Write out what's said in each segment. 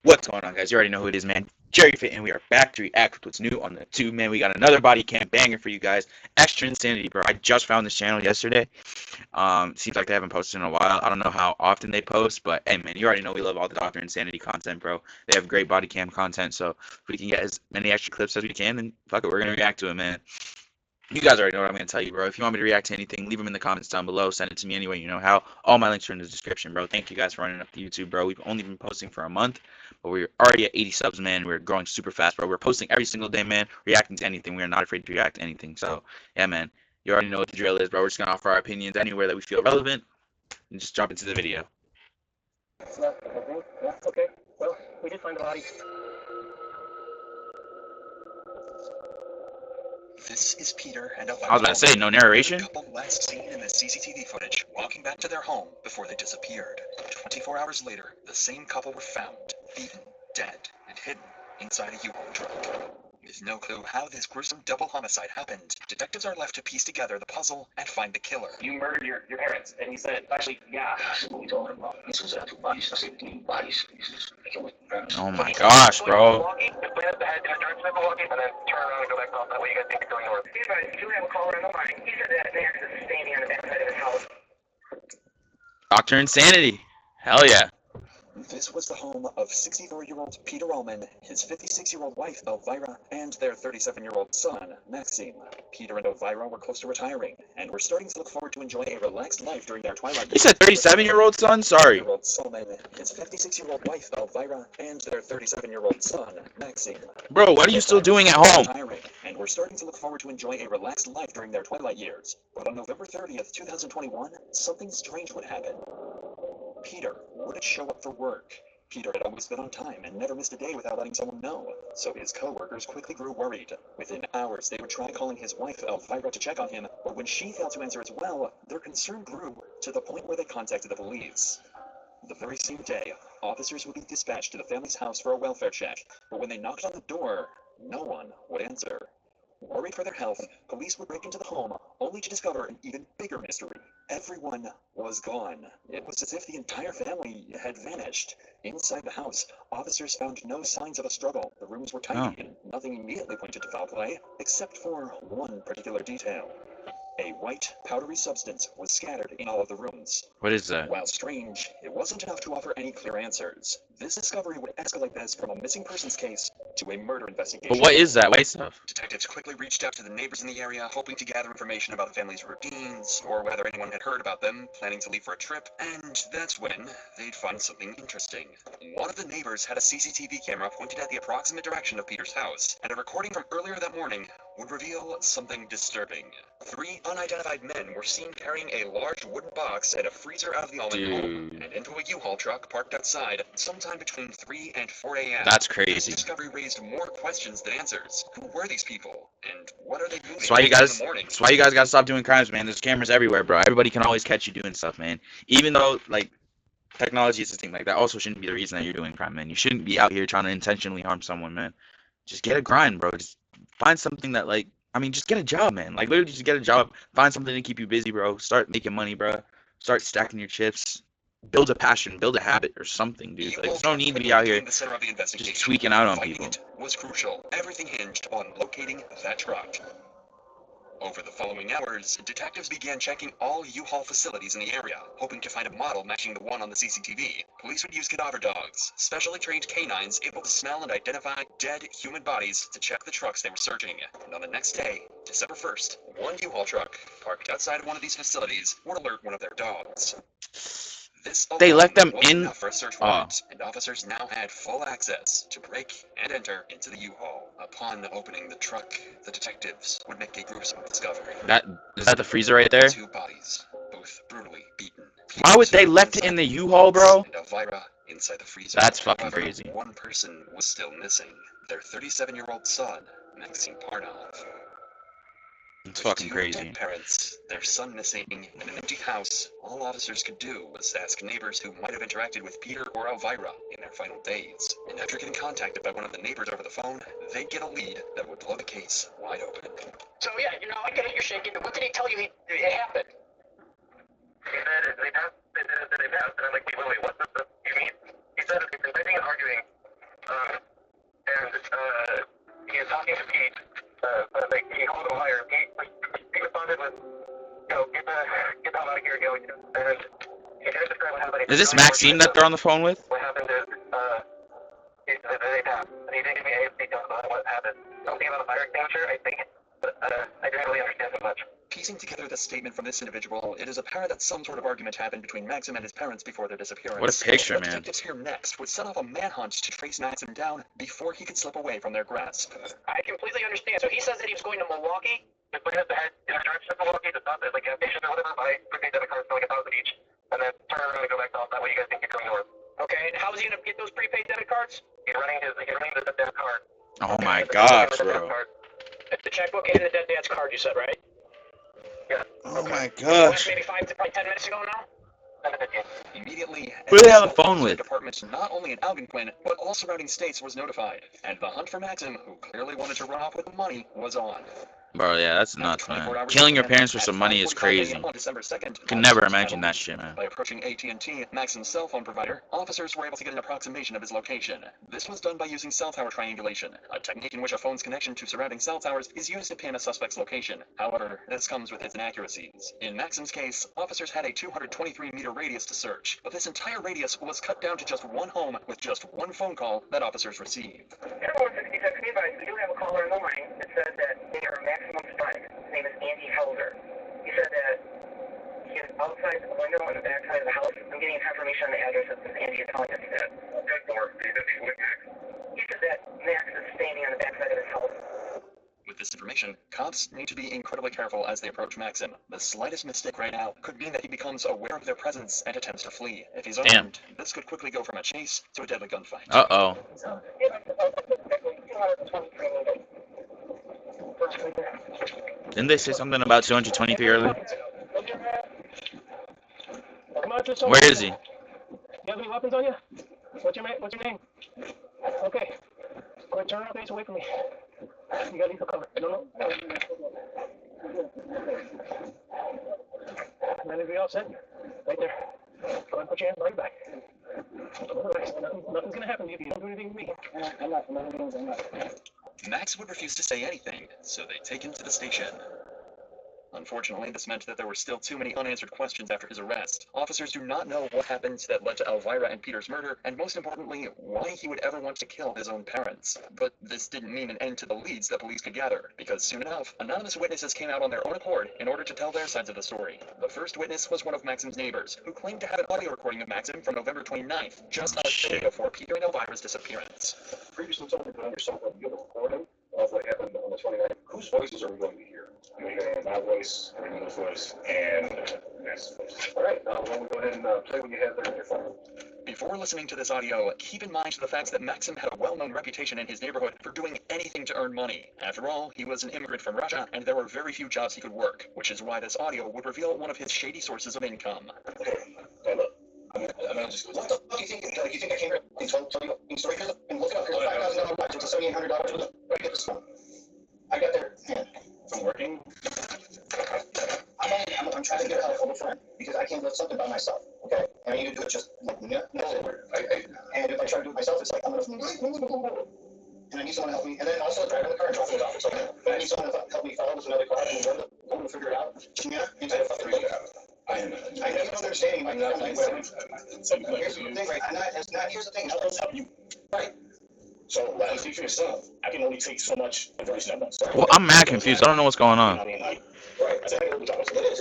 What's going on, guys? You already know who it is, man. Jerry Fit, and we are back to react with what's new on the tube, man. We got another body cam banger for you guys. Extra Insanity, bro. I just found this channel yesterday. Seems like they haven't posted in a while. I don't know how often they post, but hey, man, you already know we love all the Doctor Insanity content, bro. They have great body cam content, so if we can get as many extra clips as we can, then fuck it, we're gonna react to it, man. You guys already know what I'm going to tell you, bro. If you want me to react to anything, leave them in the comments down below. Send it to me anyway. You know how. All my links are in the description, bro. Thank you guys for running up the YouTube, bro. We've only been posting for a month, but we're already at 80 subs, man. We're growing super fast, bro. We're posting every single day, man. Reacting to anything. We are not afraid to react to anything. So, yeah, man. You already know what the drill is, bro. We're just going to offer our opinions anywhere that we feel relevant and just jump into the video. Okay. Well, we did find the body. This is Peter and I was about to say, no narration? The couple last seen in the CCTV footage walking back to their home before they disappeared. 24 hours later, the same couple were found, beaten, dead, and hidden inside a U-Haul truck. With no clue how this gruesome double homicide happened, detectives are left to piece together the puzzle and find the killer. You murdered your parents, and he said, actually, yeah. That's what we told him about. This was two bodies. I said, two bodies. Oh my gosh, bro. Walking, and then turn around and go back off. That way you guys think you're going north. You do have a caller on the line. He said that man is standing on the backside of his house. Doctor Insanity. Hell yeah. This was the home of 64-year-old Peter Ullman, his 56-year-old wife, Elvira, and their 37-year-old son, Maxime. Peter and Elvira were close to retiring, and were starting to look forward to enjoy a relaxed life during their twilight. You said 37-year-old son? Sorry. Ullman, his 56-year-old wife, Elvira, and their 37-year-old son, Maxime. Bro, what are you still doing at home? And were starting to look forward to enjoy a relaxed life during their twilight years. But on November 30th, 2021, something strange would happen. Peter wouldn't show up for work. Peter had always been on time and never missed a day without letting someone know, so his co-workers quickly grew worried. Within hours, they would try calling his wife, Elvira, to check on him, but when she failed to answer as well, their concern grew to the point where they contacted the police. The very same day, officers would be dispatched to the family's house for a welfare check, but when they knocked on the door, no one would answer. Worried for their health, police would break into the home, only to discover an even bigger mystery. Everyone was gone. It was as if the entire family had vanished. Inside the house, officers found no signs of a struggle. The rooms were tidy, and nothing immediately pointed to foul play, except for one particular detail. A white, powdery substance was scattered in all of the rooms. What is that? While strange, it wasn't enough to offer any clear answers. This discovery would escalate this from a missing persons case to a murder investigation. But what is that white stuff? Detectives quickly reached out to the neighbors in the area, hoping to gather information about the family's routines, or whether anyone had heard about them, planning to leave for a trip, and that's when they'd find something interesting. One of the neighbors had a CCTV camera pointed at the approximate direction of Peter's house, and a recording from earlier that morning would reveal something disturbing. 3 unidentified men were seen carrying a large wooden box and a freezer out of the Ullman home and into a U-Haul truck parked outside sometime between 3 and 4 a.m. That's This crazy. discovery raised more questions than answers. Who were these people? And what are they doing That's why you guys, in the morning? that's why you guys gotta stop doing crimes, man. There's cameras everywhere, bro. Everybody can always catch you doing stuff, man. Even though, like, technology is a thing, like, that also shouldn't be the reason that you're doing crime, man. You shouldn't be out here trying to intentionally harm someone, man. Just get a grind, bro. Just find something that, like, I mean, just get a job, man. Like, literally just get a job. Find something to keep you busy, bro. Start making money, bro. Start stacking your chips. Build a passion. Build a habit or something, dude. Like, there's no need to be out here just tweaking out on people. It was crucial. Everything hinged on locating that truck. Over the following hours, detectives began checking all U-Haul facilities in the area, hoping to find a model matching the one on the CCTV. Police would use cadaver dogs, specially trained canines able to smell and identify dead human bodies to check the trucks they were searching. And on the next day, December 1st, one U-Haul truck parked outside of one of these facilities would alert one of their dogs. They let them in for a search warrant, and officers now had full access to break and enter into the U-Haul. Upon opening the truck, the detectives would make a gruesome discovery. Is that the freezer right there? 2 bodies, both brutally beaten. Why would they left it in the U-Haul, bro? And Elvira inside the freezer. That's fucking However, crazy. one person was still missing. Their 37-year-old son, Maxime Parnov. It's fucking With 2 crazy. dead parents, their son missing, and an empty house, all officers could do was ask neighbors who might have interacted with Peter or Elvira in their final days. And after getting contacted by one of the neighbors over the phone, they'd get a lead that would blow the case wide open. So yeah, I get it, you're shaking, but what did he tell you it happened? He said they passed, and I'm like, wait, what the you mean? He said they've been arguing Is this Maxine that they're on the phone with? What happened is, they passed. And he didn't give me any details about what happened. Something about a fire extinguisher, I think, but I didn't really understand so much. Piecing together the statement from this individual, it is apparent that some sort of argument happened between Maxim and his parents before their disappearance. What a picture, What man. detectives here next would set off a manhunt to trace Maxim down before he could slip away from their grasp. I completely understand. So he says that he was going to Milwaukee? He went ahead in a direction to Milwaukee to stop at like gas station or whatever, buy prepaid debit cards for like $1,000 each, and then turn around and go back south. That way you guys think you're going north. Okay, and how is he going to get those prepaid debit cards? He's running the debit card. Oh my gosh, bro. It's the checkbook and the dead dad's card, you said, right? Yeah. Oh my Well, gosh. that's maybe probably 10 minutes ago now? Immediately, Who are they on the phone with? Department not only in Algonquin, but all surrounding states was notified, and the hunt for Maxim, who clearly wanted to run off with the money, was on. Bro, yeah, that's nuts, man. Killing your parents for some money is crazy. On December 2nd, Can never imagine that shit, man. by approaching AT&T, Maxim's cell phone provider, officers were able to get an approximation of his location. This was done by using cell tower triangulation, a technique in which a phone's connection to surrounding cell towers is used to pin a suspect's location. However, this comes with its inaccuracies. In Maxim's case, officers had a 223-meter radius to search, but this entire radius was cut down to just one home with just one phone call that officers received. Everyone 66, be advised, we do have a caller on the line that said that they are Maximum's friend. His name is Andy Helzer. He said that he is outside the window on the back side of the house. I'm getting confirmation on the address that this Andy is telling us that. He said that Max is standing on the back side of his house. With this information, cops need to be incredibly careful as they approach Maxim. The slightest mistake right now could mean that he becomes aware of their presence and attempts to flee. If he's armed, this could quickly go from a chase to a deadly gunfight. Uh-oh. Didn't they say something about 223 earlier? Where is he? You have any weapons on you? What's your name? Okay. All right, turn around, face away from me. You got lethal cover. No. None of you all set? Right there. Go ahead and put your hands behind your back. Nothing's gonna happen to you if you don't do anything to me. I'm not. Max would refuse to say anything, so they take him to the station. Unfortunately, this meant that there were still too many unanswered questions after his arrest. Officers do not know what happened that led to Elvira and Peter's murder, and most importantly, why he would ever want to kill his own parents. But this didn't mean an end to the leads that police could gather, because soon enough, anonymous witnesses came out on their own accord in order to tell their sides of the story. The first witness was one of Maxim's neighbors, who claimed to have an audio recording of Maxim from November 29th, just a day before Peter and Elvira's disappearance. Previously told me on yourself that you have a recording of what happened on the 29th. Whose voices are we going to hear? You're hearing my voice, Reno's voice, and Max's voice. All right, now we'll go ahead and play what you have there on your phone. Before listening to this audio, keep in mind the fact that Maxim had a well-known reputation in his neighborhood for doing anything to earn money. After all, he was an immigrant from Russia, and there were very few jobs he could work, which is why this audio would reveal one of his shady sources of income. Okay, now look. I'm gonna just what the fuck do you think? You think I came here and told you the story? And look it up. Here's $5,000 watch. It's $7,800 worth of. Where I get this from? I got there from working. I'm trying to get help from a friend because I can't live something by myself. Okay, and I need to do it just like no word. And if I try to do it myself, it's like I'm gonna. And I need someone to help me. And then also driving the car and dropping it off. But I need someone to help me follow with another car and go to figure it out. Yeah, inside a fucking road. I don't understand. Here's the thing, right? Here's the thing. I'll help you. Right. So, as speak for yourself, I can only take so much advice at once. Well, I'm mad confused. I don't know what's going on. I mean, right. That's exactly what we're talking about. It is.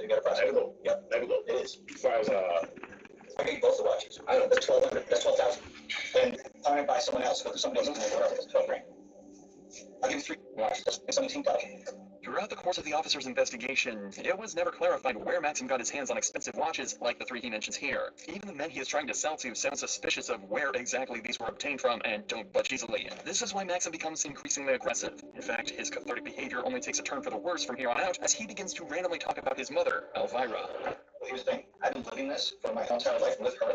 You got a process. Yeah, there we go. It is. As far as, I gave both the watches. I don't know, that's 1,200. That's 12,000. And I'm going to buy someone else, because somebody else is going to 12 grand. I'll give you 3 watches. That's 17,000. Throughout the course of the officer's investigation, it was never clarified where Maxim got his hands on expensive watches like the 3 he mentions here. Even the men he is trying to sell to sound suspicious of where exactly these were obtained from and don't budge easily. This is why Maxim becomes increasingly aggressive. In fact, his cathartic behavior only takes a turn for the worse from here on out as he begins to randomly talk about his mother, Elvira. Well, here's the thing. I've been living this for my entire life with her,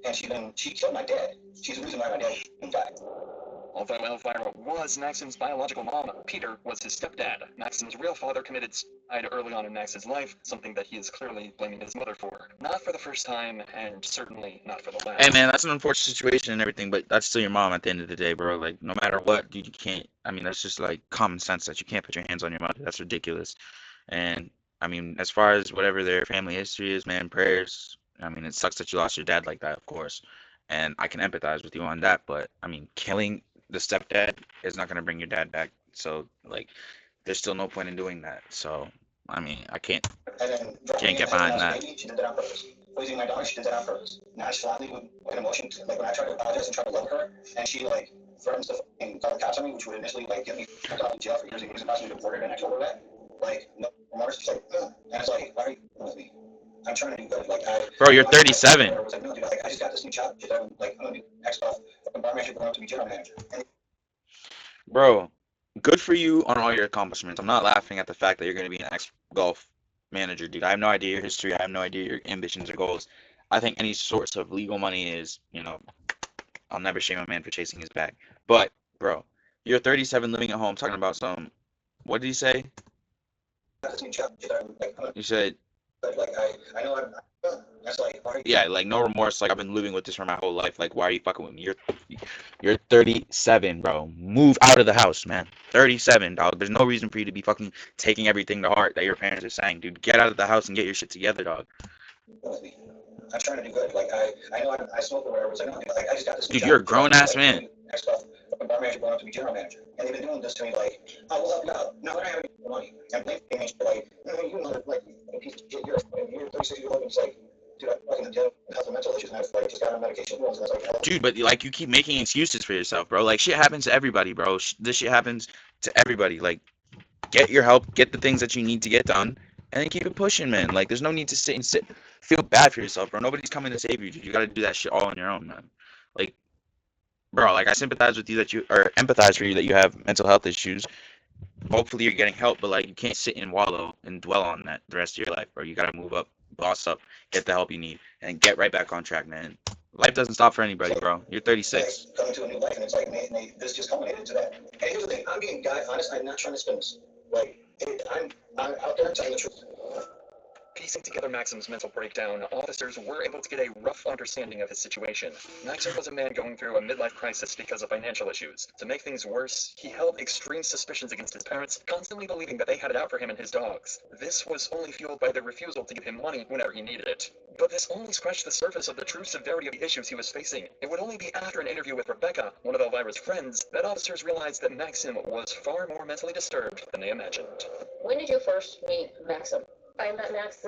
and she killed my dad. She's the reason why my dad died. Although Elvira was Maxim's biological mom, Peter was his stepdad. Maxim's real father committed suicide early on in Max's life, something that he is clearly blaming his mother for. Not for the first time, and certainly not for the last. Hey, man, that's an unfortunate situation and everything, but that's still your mom at the end of the day, bro. Like, no matter what, dude, you can't. I mean, that's just like common sense that you can't put your hands on your mother. That's ridiculous. And I mean, as far as whatever their family history is, man, prayers I mean, it sucks that you lost your dad like that, of course, and I can empathize with you on that. But I mean, killing the stepdad is not gonna bring your dad back. So like, there's still no point in doing that. So I mean, I can't And then dropping can't me in get the head when I behind was a that. baby, she did that on purpose. Poisoning my daughter, she did that on purpose. Now she's flatly with an emotion, like when I try to apologize and try to love her, and she like threatens to fucking call the cops on me, which would initially like get me put out of jail for years and years and possibly deported, and I told her that. Like, no remorse, just like, ugh. And it's like, why are you with me? I'm trying to do good. Like, Bro, you're I 37. was like, no, dude, like, I just got this new job. Dude, like, I'm gonna do X stuff. Fucking bar manager going up to be general manager. And Bro, good for you on all your accomplishments. I'm not laughing at the fact that you're going to be an ex-golf manager, dude. I have no idea your history. I have no idea your ambitions or goals. I think any source of legal money is, I'll never shame a man for chasing his bag. But, bro, you're 37 living at home talking about some, what did he say? I got this new job. Dude, like, You said, like, I know that's like, why are you? yeah, like no remorse. Like I've been living with this for my whole life. Like, why are you fucking with me? You're 37, bro. Move out of the house, man. 37, dog. There's no reason for you to be fucking taking everything to heart that your parents are saying, dude. Get out of the house and get your shit together, dog. I'm trying to do good. Like I know I smoke or whatever. It's like no, dude, like I just got this new Dude, job. you're a grown ass Like, man. next stuff. Fucking bar manager going up to be general manager, and they've been doing this to me like, oh, we'll help you out. No, I don't have any money. And blaming me like, no, you know, like a piece of shit. You're 36 years old, and it's like, dude, I'm fucking dealing with health and mental issues, and I've like just got on medication once, and it's like, Dude, but like you keep making excuses for yourself, bro. Like shit happens to everybody, bro. This shit happens to everybody. Like get your help, get the things that you need to get done, and then keep it pushing, man. Like there's no need to feel bad for yourself, bro. Nobody's coming to save you, dude. You gotta do that shit all on your own, man. Like, bro, like I sympathize with you that you or empathize for you that you have mental health issues. Hopefully you're getting help, but like you can't sit and wallow and dwell on that the rest of your life, bro. You gotta move up, boss up, get the help you need, and get right back on track, man. Life doesn't stop for anybody, bro. You're like 36. coming to a new life, and it's like, man, this just culminated to that. And here's the thing, I'm being honest. I'm not trying to spin this. Like, I'm out there telling the truth. Piecing together Maxim's mental breakdown, officers were able to get a rough understanding of his situation. Maxim was a man going through a midlife crisis because of financial issues. To make things worse, he held extreme suspicions against his parents, constantly believing that they had it out for him and his dogs. This was only fueled by their refusal to give him money whenever he needed it. But this only scratched the surface of the true severity of the issues he was facing. It would only be after an interview with Rebecca, one of Elvira's friends, that officers realized that Maxim was far more mentally disturbed than they imagined. When did you first meet Maxim? I met Max.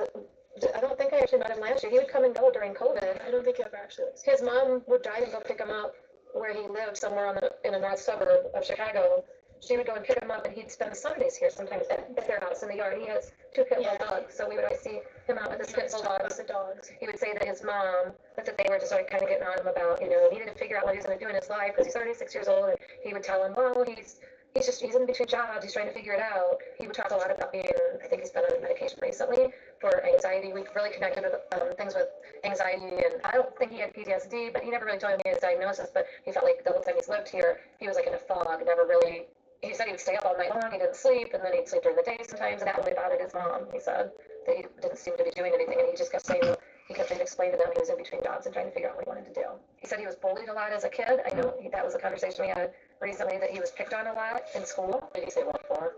I don't think I actually met him last year. He would come and go during COVID. I don't think he ever actually was. His mom would drive and go pick him up where he lived, somewhere in a north suburb of Chicago. She would go and pick him up, and he'd spend the Sundays here sometimes at their house in the yard. He has two pit bull dogs, so we would always see him out with his pit bull dogs. He would say that his mom, that they were just like kind of getting on him about, he needed to figure out what he was going to do in his life because he's 36 years old, and he would tell him, well, he's in between jobs. He's trying to figure it out. He would talk a lot about being, I think he's been on medication recently for anxiety. We've really connected with things with anxiety, and I don't think he had PTSD, but he never really told me his diagnosis. But he felt like the whole time he's lived here, he was like in a fog, never really. He said he would stay up all night long. He didn't sleep, and then he'd sleep during the day sometimes, and that really bothered his mom. He said that he didn't seem to be doing anything, and he just kept saying. He kept trying to explain to them he was in between jobs and trying to figure out what he wanted to do. He said he was bullied a lot as a kid. I know that was a conversation we had recently, that he was picked on a lot in school. Did he say what for?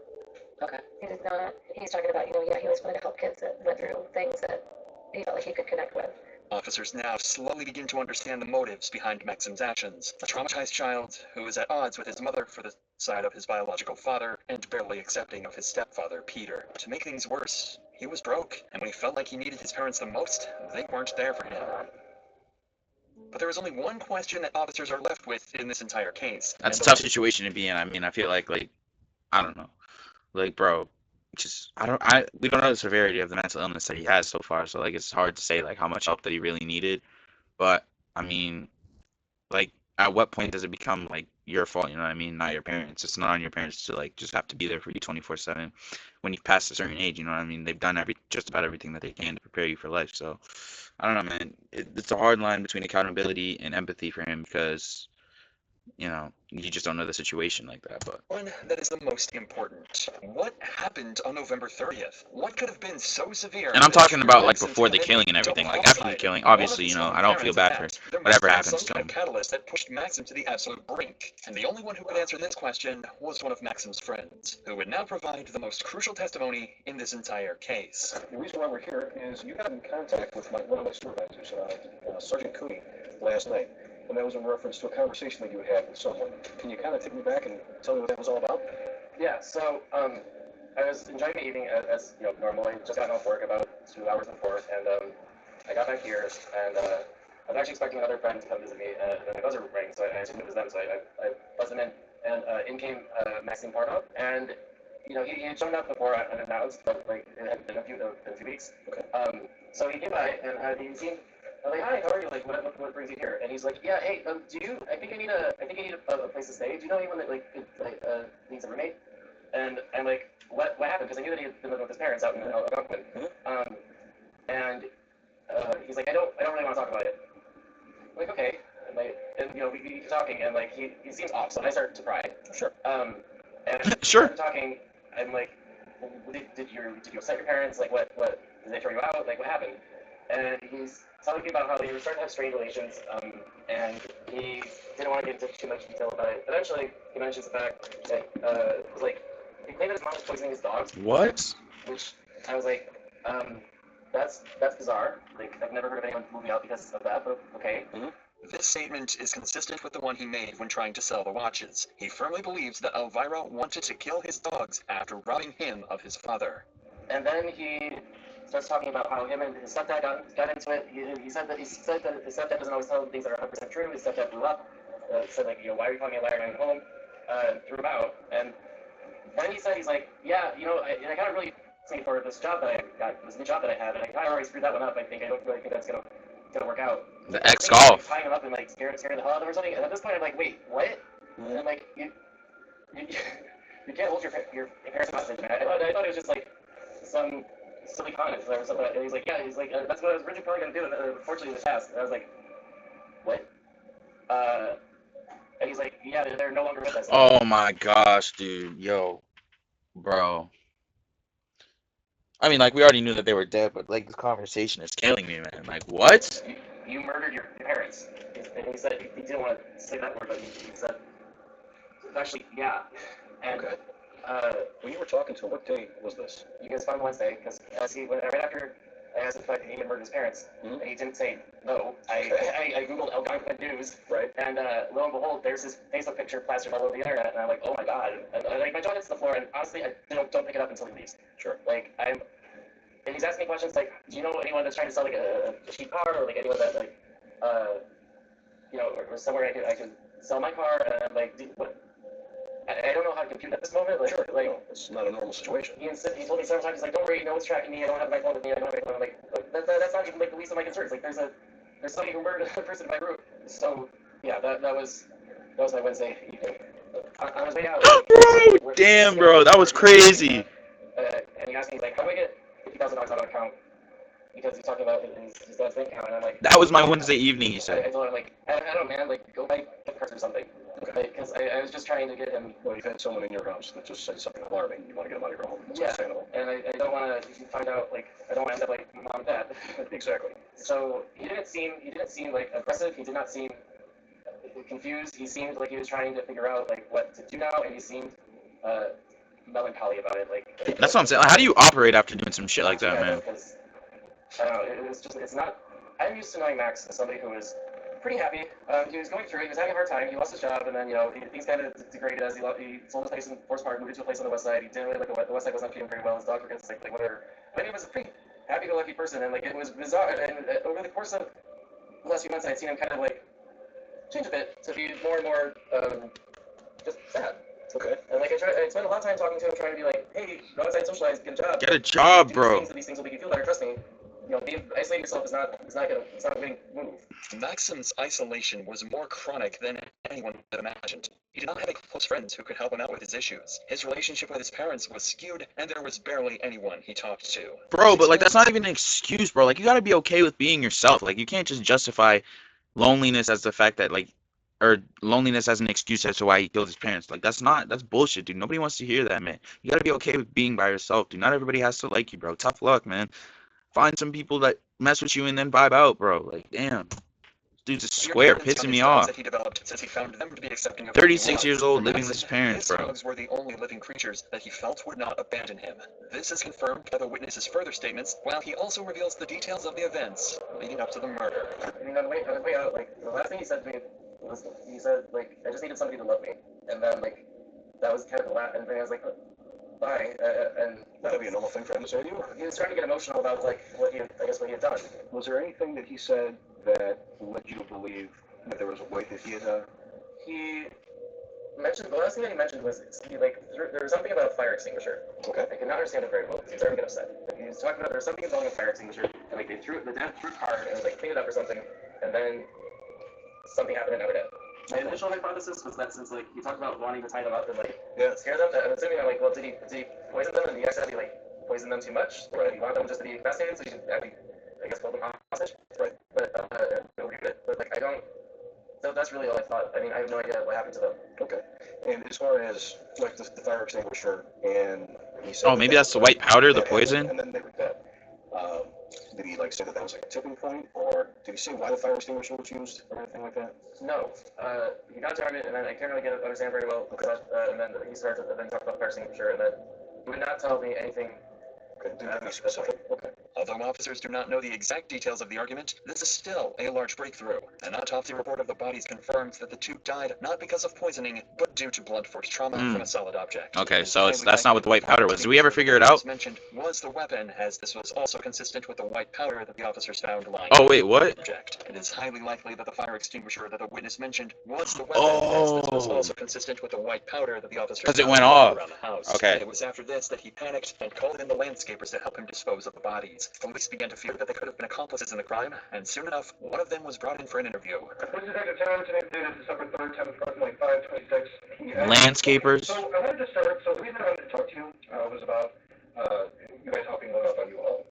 Okay. He did not. He's talking about, he always wanted to help kids that went through things that he felt like he could connect with. Officers now slowly begin to understand the motives behind Maxim's actions. A traumatized child who is at odds with his mother for the side of his biological father and barely accepting of his stepfather, Peter. To make things worse, he was broke, and when he felt like he needed his parents the most, they weren't there for him. But there is only one question that officers are left with in this entire case. That's a tough situation to be in. I mean, I feel like I don't know. Like, bro, we don't know the severity of the mental illness that he has so far, so like it's hard to say like how much help that he really needed. But I mean, like at what point does it become like your fault, you know what I mean? Not your parents. It's not on your parents to like just have to be there for you 24/7 when you've passed a certain age, you know what I mean? They've done just about everything that they can to prepare you for life. So I don't know, man. It's a hard line between accountability and empathy for him because you just don't know the situation like that. But One that is the most important. What happened on November 30th? What could have been so severe? and I'm that talking triggered about like Maxim to before the commit killing and double everything. Like after the homicide? killing, One of obviously, his own I don't feel parents bad for asked, there must whatever have been happens some to kind him. of catalyst that pushed Maxim to the absolute brink. And the only one who could answer this question was one of Maxim's friends, who would now provide the most crucial testimony in this entire case. The reason why we're here is you got in contact with one of my supervisors, Sergeant Cooney, last night, and that was in reference to a conversation that you had with someone. Can you kind of take me back and tell me what that was all about? Yeah, so I was enjoying the evening as normal. I just got off work about 2 hours before, and I got back here, and I was actually expecting another friend to come visit me, and my buzzer rang, so I assumed it was them, so I buzzed them in, and in came Maxime Parnov, and he had shown up before unannounced, but like it had been a few weeks. Okay. So he came by, and he seemed. I'm like, hi, how are you? Like, what brings you here? And he's like, yeah, hey, I think I need a place to stay. Do you know anyone that needs a roommate? And I'm like, what happened? Because I knew that he had been living with his parents out in Algonquin. And he's like, I don't really want to talk about it. I'm like, okay. And we keep talking, and like he seems off, so I start to cry. Sure. And Sure. I'm talking. I'm like, did you upset your parents? Like, what did they throw you out? Like, what happened? And he's telling me about how they were starting to have strained relations, and he didn't want to get into too much detail about it. Eventually, he mentions the fact that it was like he claimed that his mom was poisoning his dogs. What? Which I was like, that's bizarre. Like, I've never heard of anyone moving out because of that, but okay. This statement is consistent with the one he made when trying to sell the watches. He firmly believes that Elvira wanted to kill his dogs after robbing him of his father. And then he starts talking about how him and his stepdad got into it. He said that his stepdad doesn't always tell him things that are 100% true. His stepdad blew up, said like, why are you calling me a liar when I'm home? Threw him out. And then he said, he's like, yeah, I got really excited for this job that I got, this new job that I have, and I kind of already screwed that one up. I don't really think that's gonna work out. The ex-golf. Tying him up and like scaring the hell out of him or something. And at this point, I'm like, wait, what? And I'm like, you can't hold your parents hostage, man. I thought it was just like some silly comment or something. And he's like, yeah, that's what I was originally probably gonna do. And unfortunately, in the past, and I was like, what? And he's like, yeah, they're no longer with us. Oh my gosh, dude. Yo, bro. I mean, like, we already knew that they were dead, but like, this conversation is killing me, man. Like, what? You murdered your parents. And he said he didn't want to say that word, but he said, actually, yeah. And when you were talking to him, what day was this? you guys found Wednesday, because right after I asked if he had murdered his parents, he didn't say no. I googled Algonquin News, Right. and lo and behold, there's his Facebook picture plastered all over the internet, and I'm like, oh my god. And like my jaw hits the floor, and honestly, I don't pick it up until he leaves. Sure. Like and he's asking me questions like, do you know anyone that's trying to sell like a cheap car, or like anyone that like, or somewhere I could sell my car, and I'm like, what? I don't know how to compute at this moment. Like, Sure. No, it's not a normal situation. He told me several times, he's like, don't worry, no one's tracking me, I don't have my phone with me, I don't have my phone. I'm like, that's not even like the least of my concerns. Like, there's somebody who murdered a person in my group. So, yeah, that was my Wednesday evening. On his way out. Bro, damn, bro, that was crazy. And he asked me, he's like, how do I get $50,000 out of an account? Because he's talking about his dad's bank account, and I'm like... That was my Wednesday evening, he I said. told him, like, I don't know, man, like, go buy gift cards or something. Because I was just trying to get him... Well, you've had someone in your house that just said something alarming. You want to get them out of your home. That's Yeah, understandable. and I don't want to find out, like, I don't want to end up like mom and dad. Exactly. So he didn't seem like aggressive. He did not seem confused. He seemed like he was trying to figure out like what to do now, and he seemed melancholy about it. Like That's what I'm saying. How do you operate after doing some shit like that, yeah, man? because, I don't know. It's not. I'm used to knowing Max as somebody who was pretty happy. He was going through it. He was having a hard time. He lost his job, and then things kind of degraded as he sold his place in Forest Park, moved to a place on the west side. He didn't really like the west side wasn't feeling very well. His dog were getting sick, like whatever. But he was a pretty happy-go-lucky person, and like it was bizarre. And over the course of the last few months, I'd seen him kind of like change a bit to be more and more just sad. Okay. And like I spent a lot of time talking to him, trying to be like, hey, go outside, socialize, get a job. Get a job, bro. These things will make you feel better. Trust me. Isolating yourself is not a winning move. Maxim's isolation was more chronic than anyone had imagined. He did not have any close friends who could help him out with his issues. His relationship with his parents was skewed, and there was barely anyone he talked to. Bro, but like that's not even an excuse, bro. Like you gotta be okay with being yourself. Like you can't just justify loneliness as the fact that like or loneliness as an excuse as to why he killed his parents. Like, that's bullshit, dude. Nobody wants to hear that, man. You gotta be okay with being by yourself, dude. Not everybody has to like you, bro. Tough luck, man. Find some people that mess with you and then vibe out, bro. Like, damn. Dude's a square, pissing me off. That he developed since he found them to be accepting of 36 years old, living with his parents, his bro. dogs were the only living creatures that he felt would not abandon him. This is confirmed by the witness's further statements, while he also reveals the details of the events leading up to the murder. I mean, on the way out, like, the last thing he said to me was, he said, like, I just needed somebody to love me. And then, like, that was kind of the last, and then I was like, bye. And Would that be a normal thing for him to say to you? he was starting to get emotional about, like, what he had done. Was there anything that he said that led you to believe that there was a way that he had He mentioned, the last thing that he mentioned was, there was something about a fire extinguisher. Okay. I could not understand it very well, because he was starting to get upset. Like, he was talking about, there was something involving a fire extinguisher, and, like, the dad threw it hard, and, like, cleaned it up or something, and then something happened and now they're dead. My initial hypothesis was that since, like, he talked about wanting to tie them up and, like, scare them, I'm assuming, I'm like, well, did he poison them, and he accidentally, like, poisoned them too much? Or did he want them just to be incapacitated, so he should actually, I guess, hold them hostage? Right. But, it would be good. But, like, so that's really all I thought. I mean, I have no idea what happened to them. Okay. And as far as, like, the fire extinguisher, and he said... Oh, maybe that's the white powder, the poison? And then they were dead. Did he, like, say that was, like, a tipping point? Or did he say why the fire extinguisher was used, or anything like that? No. He got targeted, and then I can't really understand very well, because, and then he started to then talk about the fire extinguisher, and then he would not tell me anything. Okay, didn't be specific. Okay. Although officers do not know the exact details of the argument, this is still a large breakthrough. An autopsy report of the bodies confirms that the two died not because of poisoning, but due to blunt force trauma from a solid object. Okay, so that's not what the white powder was. Did we ever figure it out? Mentioned was the weapon, as this was also consistent with the white powder that the officers found lying. Oh, wait, what? Object. It is highly likely that the fire extinguisher that the witness mentioned was the weapon, as this was also consistent with the white powder that the officers Because it found went off. around the house. Okay. And it was after this that he panicked and called in the landscapers to help him dispose of the bodies. Police began to fear that they could have been accomplices in the crime, and soon enough, one of them was brought in for an interview. This is Detective Terrence, and today is December 3rd, 10th, like 5:26. Landscapers? So I wanted to start, so the reason I wanted to talk to you was about you guys helping load up a U-Haul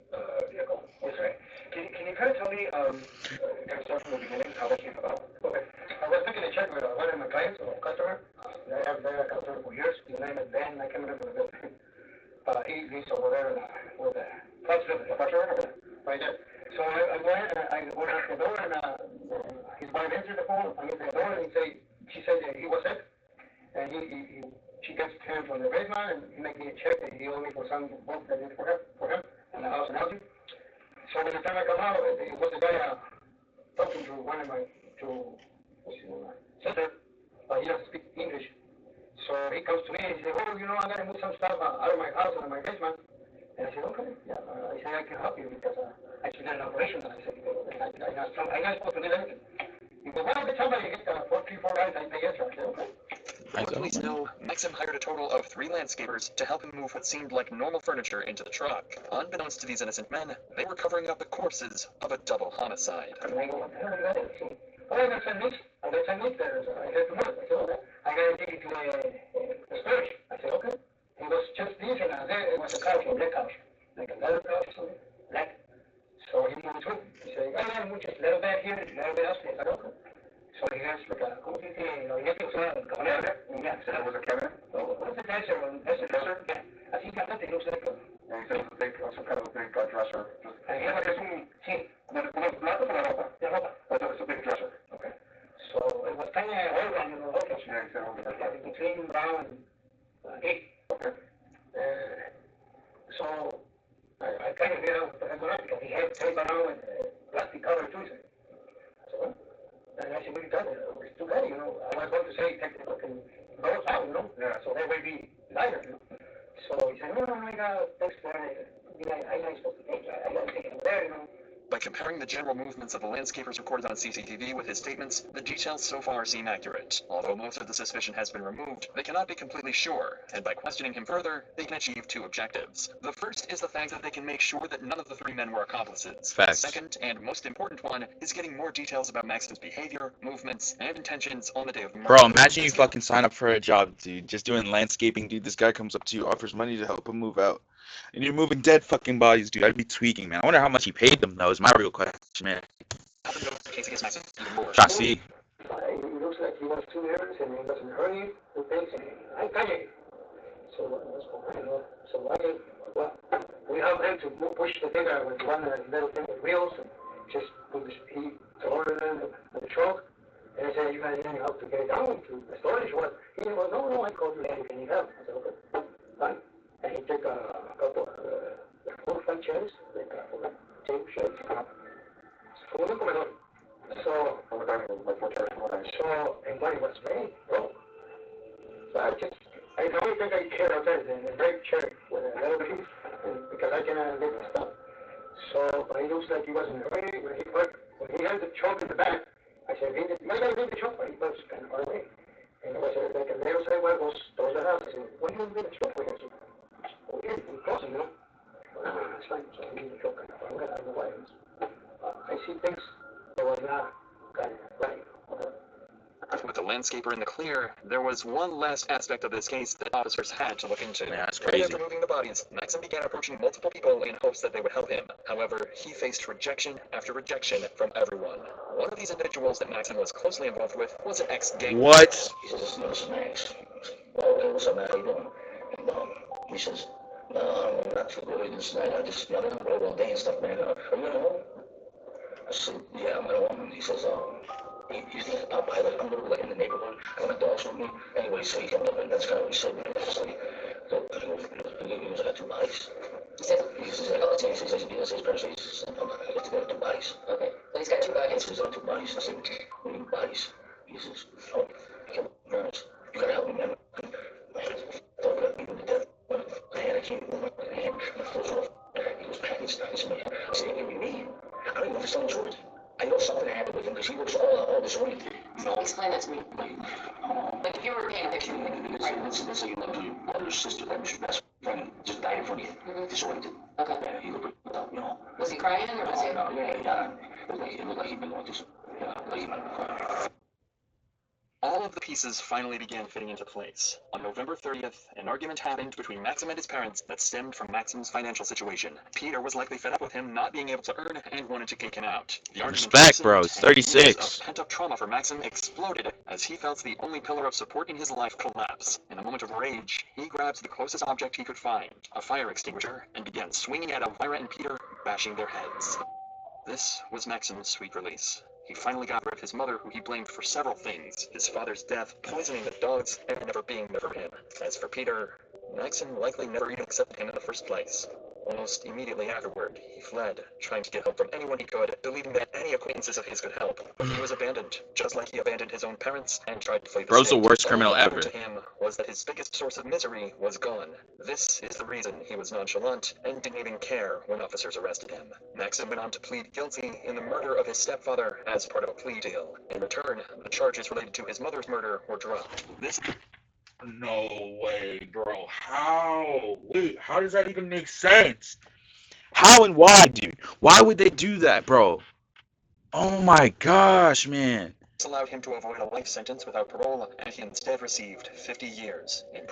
vehicle. Okay. Can you kind of tell me, kind of start from the beginning, how that came about? Okay. I was making a check with one of my clients, or customer. I have been a customer for years. His name is Ben. I can't remember the building. He's over there with the customer right there. So I went and I went out the door, and his wife answered the phone. I went to the door, and she said that he was sick, and she gets him from the basement, and he made me a check that he owed me for some work that I did for him, and the house and housing. So by the time I come out, it was the guy talking to one of my sister. He doesn't speak English. So he comes to me and he said, oh, I got to move some stuff out of my house and my basement. And I said, okay, yeah. I said, I can help you because I should get an operation. And I said, I'm not supposed to do anything. He said, well, get somebody to get 4 guys. I say, yes, sir. I said, okay. From what police know, Maxim hired a total of 3 landscapers to help him move what seemed like normal furniture into the truck. Unbeknownst to these innocent men, they were covering up the corpses of a double homicide. And I go, what the hell is that? Oh, I got some meat. I got some meat there. I said, what? I said, okay. I got to take it to the storage. I said, okay. It was just this, and there it was a couch, a black couch. Like a leather couch or something, black. So he moved to it. He said, I have muchos, a little bit here, a little bit upstairs. I said, okay. So he has like a, ¿cómo se dice? Gabinete, o sea, camarera. Yeah, so that was a cabinet? What's a dresser? That's a dresser? Yeah. Así gigante, it looks like a... Yeah, he said it was a big, some kind of a big dresser. Sí. ¿Unos platos o la ropa? La ropa. It's a big dresser. Okay. So it was kind of old on the ropas. Yeah, he said okay. Between brown and gay. Okay. So I kind of figured out what was going on because he had paper around with plastic cover too. I said, well, and I said, what are you talking about? It's too bad, I was going to say, take the fucking doors out, Yeah. So they will be lighter, So he said, no, I got thanks for it. I'm not supposed to take it. I got to take it there, By comparing the general movements of the landscapers recorded on CCTV with his statements, the details so far seem accurate. Although most of the suspicion has been removed, they cannot be completely sure, and by questioning him further, they can achieve 2 objectives. The first is the fact that they can make sure that none of the 3 men were accomplices. Facts. The second, and most important one, is getting more details about Maxim's behavior, movements, and intentions on the day of the murder. Bro, imagine you fucking sign up for a job, dude. Just doing landscaping, dude. This guy comes up to you, offers money to help him move out. And you're moving dead fucking bodies, dude. I'd be tweaking, man. I wonder how much he paid them, though, is my real question, man. Trust It looks like he was too nervous and he was in a hurry to things and I panicked. So what's going on? So well, we have him to push the thing with one little thing with wheels and just he ordered in the truck. And I said, you guys need help to get it down to the storage? What? He said, well, no, I called you, can you help? I said, okay, fine. And he took a couple of 4 or 5 chairs, like table chairs, full of comedor. So, and money was very broke. So I don't think I care about it in a great chair with a little piece, because I cannot live with stuff. So, but it looks like he was in a hurry. When he had the truck in the back, I said, you gotta leave the truck, but he was kind of far away. And I was like, and they were saying, well, those are house. I said, what do you leave the truck for? I said, well, yeah, we're crossing, you know. It's fine, so I leave the truck kind of far away. I don't know why. I see things that were not kind of right. With the landscaper in the clear, there was one last aspect of this case that officers had to look into. Yeah, that's Right crazy. after moving the bodies, Maxim began approaching multiple people in hopes that they would help him. However, he faced rejection after rejection from everyone. One of these individuals that Maxim was closely involved with was an ex-gang. What? He says, this is Max. Well, hey, what's up, man? How you doing? And he says, no, I'm not too good. This night, I just, I've been rolled all day and stuff, man. Are you at home? I said, yeah, I'm at home. He says, you think I'll buy like I'm living like in the neighborhood. I got my dogs with me. Anyway, so he comes up and that's kind of what he said. Man. So he was like 2 bodies. He says, he says, parents, he says, I got to go 2 bodies. Okay. So he's got 2 bodies. He says, 2 bodies. I said, what do you mean bodies? He says, oh, I killed my parents. You gotta help me, man. My hands are fucked up, even to death. My hand, I can't move my hand. My foot's off. He was packaged. I said, it can be me. I don't even know if it's someone's word. I know something happened with him because he looks all disoriented. So explain that to me. Like if you were painting a picture, right? Let's say you loved your sister, that was your best friend, just died in front of you, disoriented. Okay. Yeah, he looked you know. Was he crying or was he? No, yeah. It looked like he'd been going through some, like he might have been crying. All of the pieces finally began fitting into place. On November 30th, an argument happened between Maxim and his parents that stemmed from Maxim's financial situation. Peter was likely fed up with him not being able to earn and wanted to kick him out. The argument Respect, bro. worsened, It's and feelings 36. of pent-up trauma for Maxim exploded as he felt the only pillar of support in his life collapse. In a moment of rage, he grabs the closest object he could find, a fire extinguisher, and began swinging at Elvira and Peter, bashing their heads. This was Maxim's sweet release. He finally got rid of his mother, who he blamed for several things: his father's death, poisoning the dogs, and never being there for him. As for Peter, Maxim likely never even accepted him in the first place. Almost immediately afterward, he fled, trying to get help from anyone he could, believing that any acquaintances of his could help. But he was abandoned, just like he abandoned his own parents and tried to flee the Bro's the state. worst All criminal that mattered ever. to him was that his biggest source of misery was gone. This is the reason he was nonchalant and didn't even care when officers arrested him. Maxim went on to plead guilty in the murder of his stepfather as part of a plea deal. In return, the charges related to his mother's murder were dropped. This No way, bro. How? Wait, how does that even make sense? How and why, dude? Why would they do that, bro? Oh my gosh, man. allowed him to avoid a life sentence without parole, and he instead received 50 years in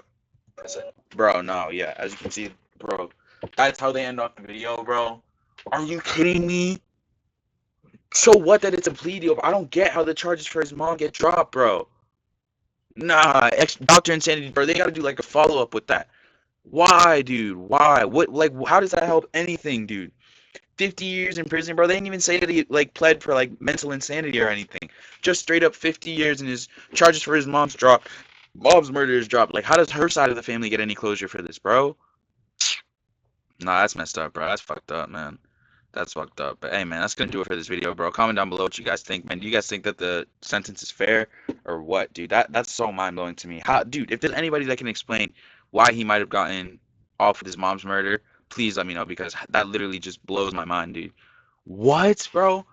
prison. Bro, no, yeah. As you can see, bro, that's how they end off the video, bro. Are you kidding me? So what that it's a plea deal? I don't get how the charges for his mom get dropped, bro. Nah, Dr. Insanity, bro. They gotta do like a follow-up with that. Why, dude? Why? What? Like, how does that help anything, dude? 50 years in prison, bro. They didn't even say that he like pled for like mental insanity or anything. Just straight up 50 years, and his charges for his mom's murder is dropped. Like, how does her side of the family get any closure for this, bro? Nah, that's messed up, bro. That's fucked up, man. That's fucked up. But hey, man, that's gonna do it for this video, bro. Comment down below what you guys think, man. Do you guys think that the sentence is fair or what, dude? That's so mind blowing to me. How, dude? If there's anybody that can explain why he might have gotten off with his mom's murder, please let me know, because that literally just blows my mind, dude. What, bro?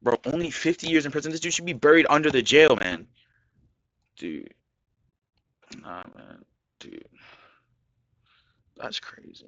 Bro, only 50 years in prison. This dude should be buried under the jail, man. Dude. Nah, man. Dude. That's crazy.